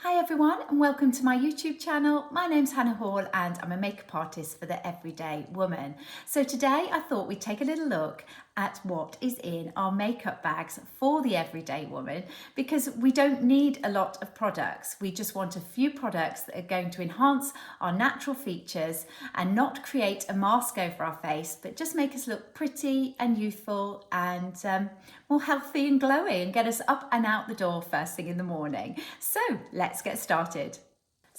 Hi everyone and welcome to my YouTube channel. My name's Hannah Hall and I'm a makeup artist for the everyday woman. So today I thought we'd take a little look at what is in our makeup bags for the everyday woman, because we don't need a lot of products. We just want a few products that are going to enhance our natural features and not create a mask over our face, but just make us look pretty and youthful and more healthy and glowy and get us up and out the door first thing in the morning. So let's get started.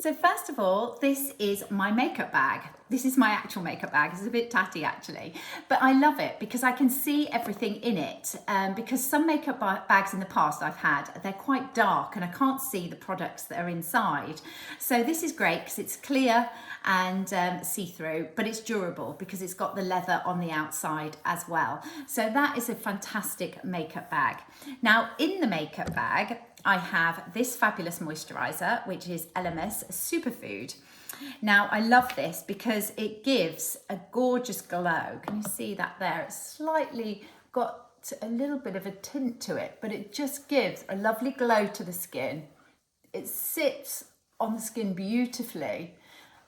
So first of all, this is my makeup bag. This is my actual makeup bag. It's a bit tatty actually, but I love it because I can see everything in it. Because some makeup bags in the past I've had, they're quite dark and I can't see the products that are inside. So this is great because it's clear and see-through, but it's durable because it's got the leather on the outside as well. So that is a fantastic makeup bag. Now in the makeup bag, I have this fabulous moisturiser, which is Elemis Superfood. Now I love this because it gives a gorgeous glow. Can you see that there? It's slightly got a little bit of a tint to it, but it just gives a lovely glow to the skin. It sits on the skin beautifully.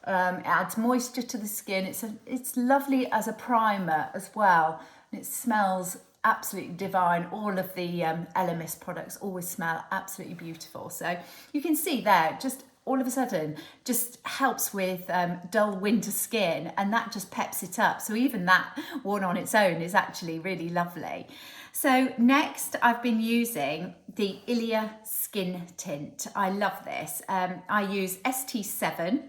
It adds moisture to the skin. It's lovely as a primer as well. And it smells absolutely divine. All of the Elemis products always smell absolutely beautiful. So you can see there, just all of a sudden, just helps with dull winter skin, and that just peps it up. So even that worn on its own is actually really lovely. So next I've been using the Ilia Skin Tint. I love this. I use ST7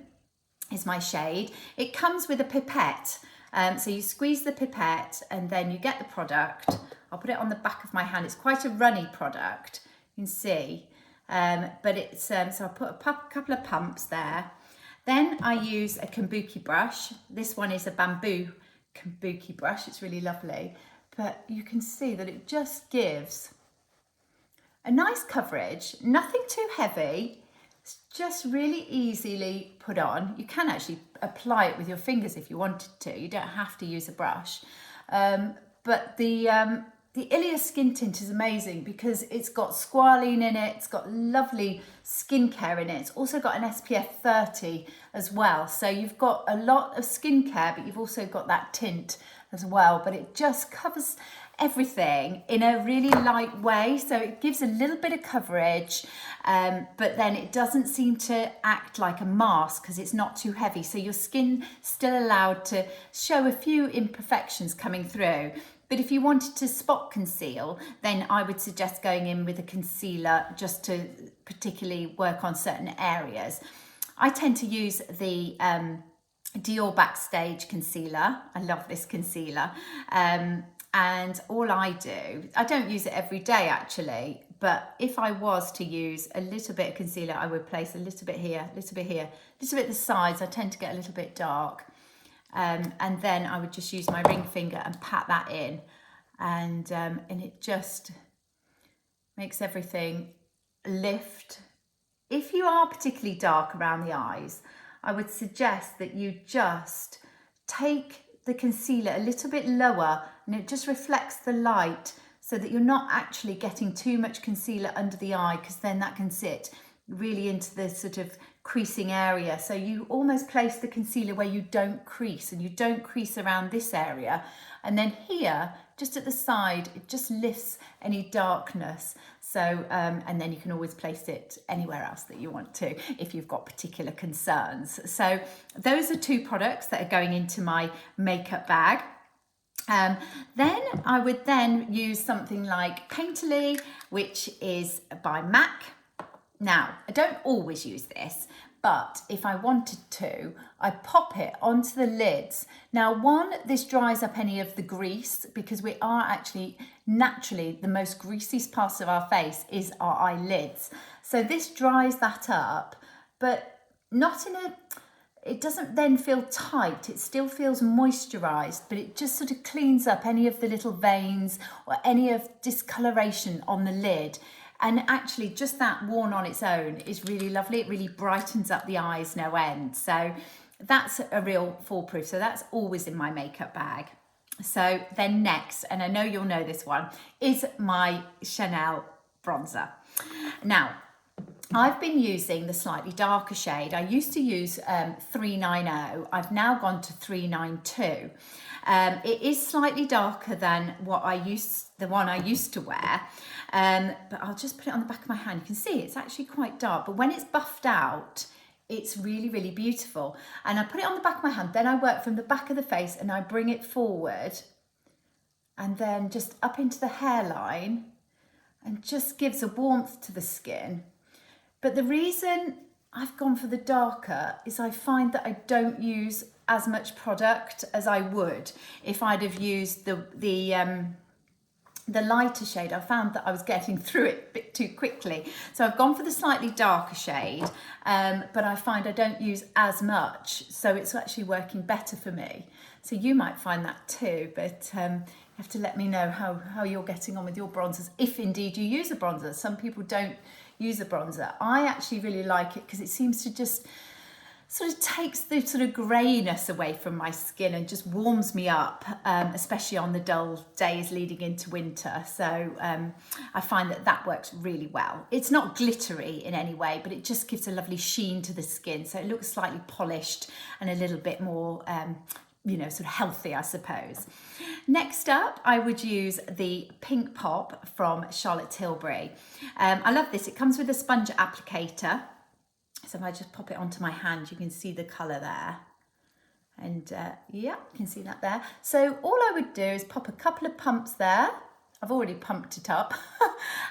is my shade. It comes with a pipette. So you squeeze the pipette and then you get the product. I'll put it on the back of my hand. It's quite a runny product, you can see. But it's, so I put a couple of pumps there. Then I use a kabuki brush. This one is a bamboo kabuki brush. It's really lovely. But you can see that it just gives a nice coverage, nothing too heavy. It's just really easily put on. You can actually apply it with your fingers if you wanted to. You don't have to use a brush. But the Ilia Skin Tint is amazing because it's got squalene in it. It's got lovely skincare in it. It's also got an SPF 30 as well. So you've got a lot of skincare, but you've also got that tint as well. But it just covers everything in a really light way, so it gives a little bit of coverage, but then it doesn't seem to act like a mask because it's not too heavy, so your skin still allowed to show a few imperfections coming through. But if you wanted to spot conceal, then I would suggest going in with a concealer just to particularly work on certain areas. I tend to use the Dior Backstage concealer. I love this concealer. And all I do, I don't use it every day actually, but if I was to use a little bit of concealer, I would place a little bit here, a little bit here, a little bit the sides. I tend to get a little bit dark. And then I would just use my ring finger and pat that in. And it just makes everything lift. If you are particularly dark around the eyes, I would suggest that you just take the concealer a little bit lower and it just reflects the light so that you're not actually getting too much concealer under the eye, because then that can sit really into the sort of creasing area. So you almost place the concealer where you don't crease, and you don't crease around this area. And then here, just at the side, it just lifts any darkness. So, and then you can always place it anywhere else that you want to if you've got particular concerns. So those are two products that are going into my makeup bag. Then I would then use something like Painterly, which is by MAC. Now, I don't always use this, but if I wanted to, I pop it onto the lids. Now, one, this dries up any of the grease, because we are actually naturally, the most greasiest parts of our face is our eyelids. So this dries that up, but not in a, it doesn't then feel tight. It still feels moisturized, but it just sort of cleans up any of the little veins or any of discoloration on the lid. And actually just that worn on its own is really lovely. It really brightens up the eyes no end. So that's a real foolproof. So that's always in my makeup bag. So then next, and I know you'll know this one, is my Chanel bronzer. Now, I've been using the slightly darker shade. I used to use 390. I've now gone to 392. It is slightly darker than the one I used to wear, but I'll just put it on the back of my hand. You can see it's actually quite dark, but when it's buffed out, it's really, really beautiful. And I put it on the back of my hand, then I work from the back of the face and I bring it forward and then just up into the hairline and just gives a warmth to the skin. But the reason I've gone for the darker is I find that I don't use as much product as I would if I'd have used the lighter shade. I found that I was getting through it a bit too quickly. So I've gone for the slightly darker shade, but I find I don't use as much. So it's actually working better for me. So you might find that too, but you have to let me know how you're getting on with your bronzers, if indeed you use a bronzer. Some people don't use a bronzer. I actually really like it because it seems to just sort of takes the sort of greyness away from my skin and just warms me up, especially on the dull days leading into winter. So I find that works really well. It's not glittery in any way, but it just gives a lovely sheen to the skin. So it looks slightly polished and a little bit more sort of healthy, I suppose. Next up, I would use the Pink Pop from Charlotte Tilbury. I love this. It comes with a sponge applicator. So if I just pop it onto my hand, you can see the colour there. And yeah, you can see that there. So all I would do is pop a couple of pumps there. I've already pumped it up.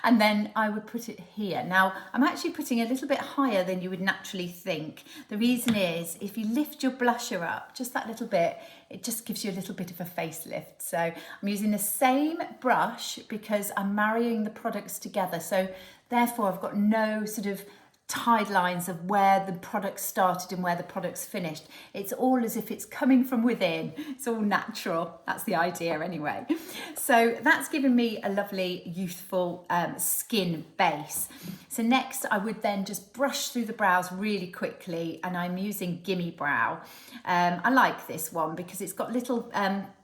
And then I would put it here. Now, I'm actually putting a little bit higher than you would naturally think. The reason is, if you lift your blusher up just that little bit, it just gives you a little bit of a facelift. So I'm using the same brush because I'm marrying the products together. So therefore, I've got no sort of tide lines of where the product started and where the product's finished. It's all as if it's coming from within. It's all natural. That's the idea anyway. So that's given me a lovely youthful skin base. So next I would then just brush through the brows really quickly, and I'm using Gimme Brow. I like this one because it's got little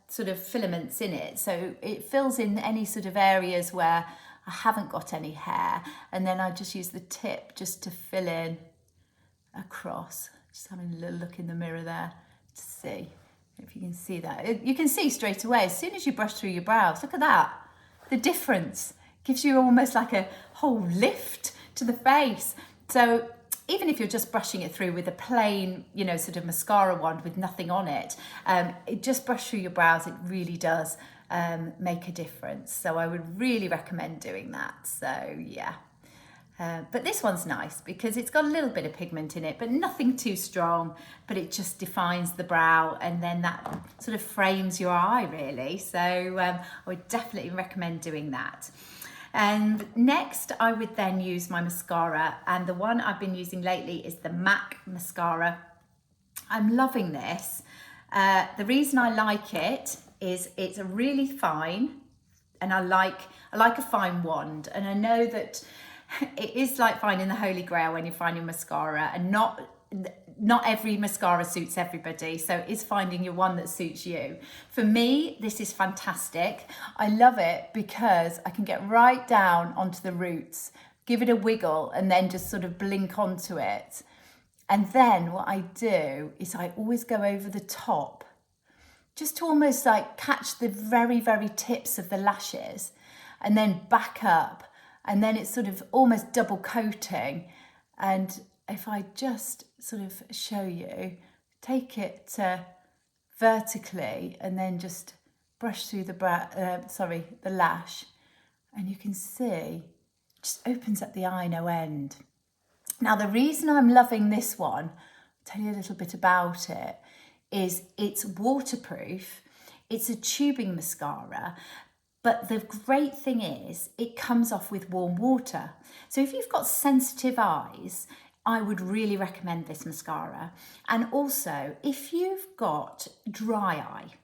sort of filaments in it, so it fills in any sort of areas where I haven't got any hair, and then I just use the tip just to fill in across. Just having a little look in the mirror there to see if you can see that. You can see straight away, as soon as you brush through your brows, look at that. The difference gives you almost like a whole lift to the face. So even if you're just brushing it through with a plain, sort of mascara wand with nothing on it, just brush through your brows, it really does make a difference. So I would really recommend doing that. So yeah, but this one's nice because it's got a little bit of pigment in it, but nothing too strong, but it just defines the brow, and then that sort of frames your eye really. So I would definitely recommend doing that. And next I would then use my mascara, and the one I've been using lately is the MAC mascara. I'm loving this. The reason I like it is it's really fine, and I like a fine wand, and I know that it is like finding the holy grail when you're finding mascara, and not every mascara suits everybody, so it's finding your one that suits you. For me, this is fantastic. I love it because I can get right down onto the roots, give it a wiggle, and then just sort of blink onto it. And then what I do is I always go over the top, just to almost like catch the very, very tips of the lashes, and then back up, and then it's sort of almost double coating. And if I just sort of show you, take it vertically and then just brush through the lash, and you can see it just opens up the eye no end. Now, the reason I'm loving this one, I'll tell you a little bit about it, is it's waterproof. It's a tubing mascara, but the great thing is it comes off with warm water. So if you've got sensitive eyes, I would really recommend this mascara. And also, if you've got dry eye,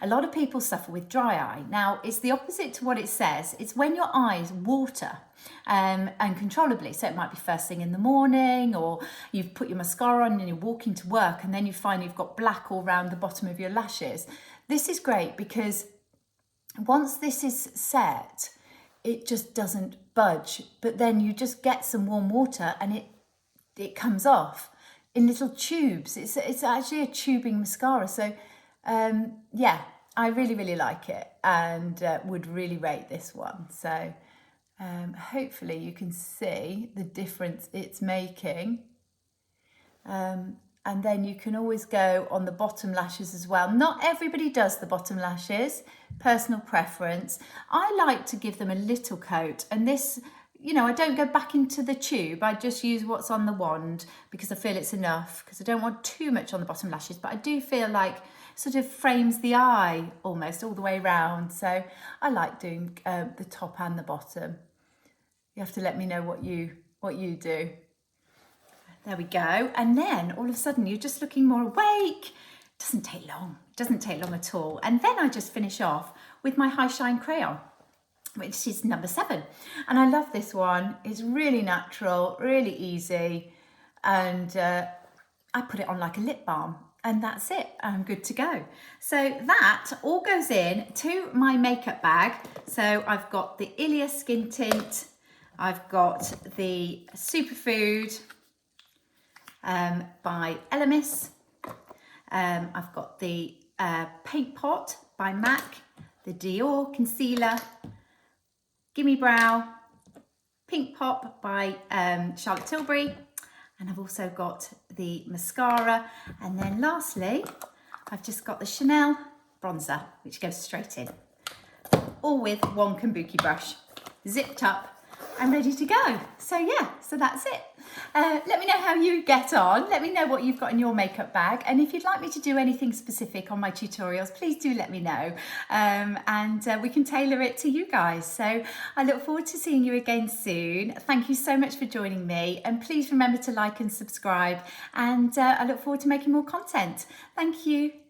a lot of people suffer with dry eye. Now, it's the opposite to what it says. It's when your eyes water uncontrollably. So it might be first thing in the morning, or you've put your mascara on and you're walking to work, and then you find you've got black all around the bottom of your lashes. This is great because once this is set, it just doesn't budge. But then you just get some warm water and it comes off in little tubes. It's actually a tubing mascara. So yeah, I really like it, and would really rate this one. So hopefully you can see the difference it's making. And then you can always go on the bottom lashes as well. Not everybody does the bottom lashes, personal preference. I like to give them a little coat, and this, you know, I don't go back into the tube. I just use what's on the wand because I feel it's enough, because I don't want too much on the bottom lashes, but I do feel like sort of frames the eye almost all the way around. So I like doing the top and the bottom. You have to let me know what you do. There we go. And then all of a sudden you're just looking more awake. Doesn't take long. Doesn't take long at all. And then I just finish off with my High Shine Crayon, which is number 7. And I love this one. It's really natural, really easy. And I put it on like a lip balm. And that's it. I'm good to go. So that all goes in to my makeup bag. So I've got the Ilia Skin Tint. I've got the Superfood by Elemis. I've got the Paint Pot by MAC, the Dior Concealer, Gimme Brow, Pink Pop by Charlotte Tilbury, and I've also got the mascara. And then lastly, I've just got the Chanel bronzer, which goes straight in, all with one kabuki brush, zipped up and ready to go. So yeah, so that's it. Let me know how you get on. Let me know what you've got in your makeup bag. And if you'd like me to do anything specific on my tutorials, please do let me know. And we can tailor it to you guys. So I look forward to seeing you again soon. Thank you so much for joining me. And please remember to like and subscribe. And I look forward to making more content. Thank you.